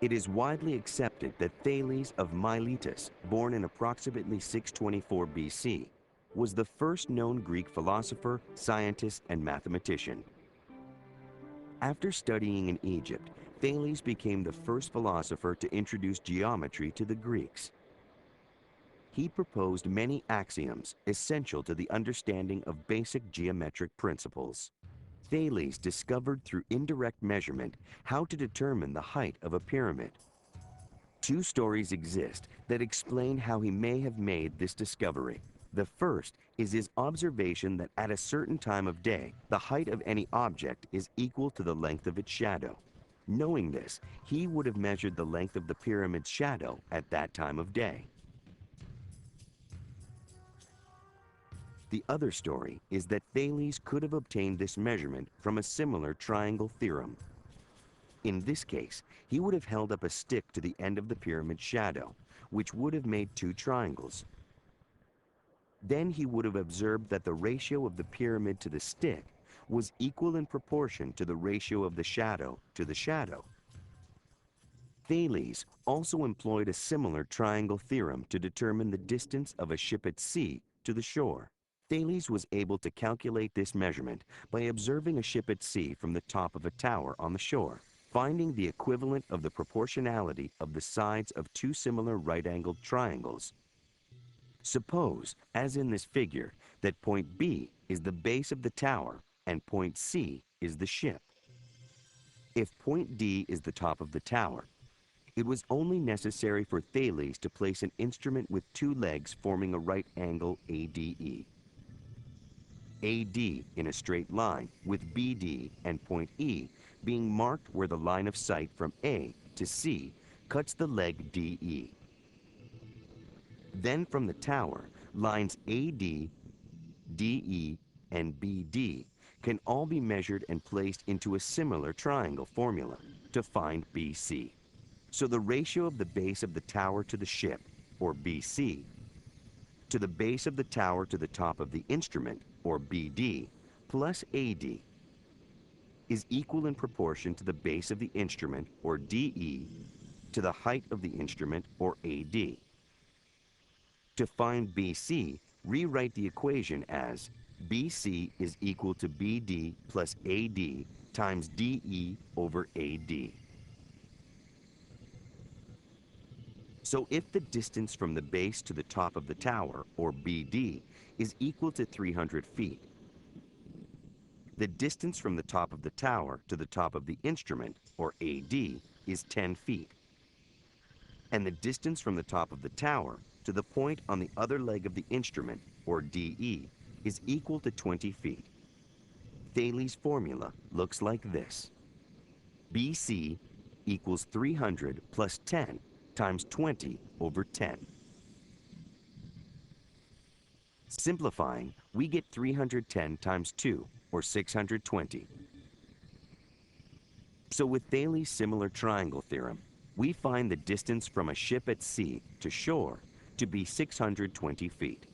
It is widely accepted that Thales of Miletus, born in approximately 624 BC, was the first known Greek philosopher, scientist, and mathematician. After studying in Egypt, Thales became the first philosopher to introduce geometry to the Greeks. He proposed many axioms essential to the understanding of basic geometric principles. Thales discovered through indirect measurement how to determine the height of a pyramid. Two stories exist that explain how he may have made this discovery. The first is his observation that at a certain time of day, the height of any object is equal to the length of its shadow. Knowing this, he would have measured the length of the pyramid's shadow at that time of day. The other story is that Thales could have obtained this measurement from a similar triangle theorem. In this case, he would have held up a stick to the end of the pyramid's shadow, which would have made two triangles. Then he would have observed that the ratio of the pyramid to the stick was equal in proportion to the ratio of the shadow to the shadow. Thales also employed a similar triangle theorem to determine the distance of a ship at sea to the shore. Thales was able to calculate this measurement by observing a ship at sea from the top of a tower on the shore, finding the equivalent of the proportionality of the sides of two similar right-angled triangles. Suppose, as in this figure, that point B is the base of the tower and point C is the ship. If point D is the top of the tower, it was only necessary for Thales to place an instrument with two legs forming a right angle ADE. AD in a straight line with BD and point E being marked where the line of sight from A to C cuts the leg DE. Then from the tower, lines AD, DE, and BD can all be measured and placed into a similar triangle formula to find BC. So the ratio of the base of the tower to the ship, or BC, to the base of the tower to the top of the instrument, or BD, plus AD is equal in proportion to the base of the instrument, or DE, to the height of the instrument, or AD. To find BC, rewrite the equation as BC is equal to BD plus AD times DE over AD. So if the distance from the base to the top of the tower, or BD, is equal to 300 feet, the distance from the top of the tower to the top of the instrument, or AD, is 10 feet. And the distance from the top of the tower to the point on the other leg of the instrument, or DE, is equal to 20 feet. Thales' formula looks like this. BC equals 300 plus 10 times 20 over 10. Simplifying, we get 310 times 2, or 620. So with Thales' similar triangle theorem, we find the distance from a ship at sea to shore to be 620 feet.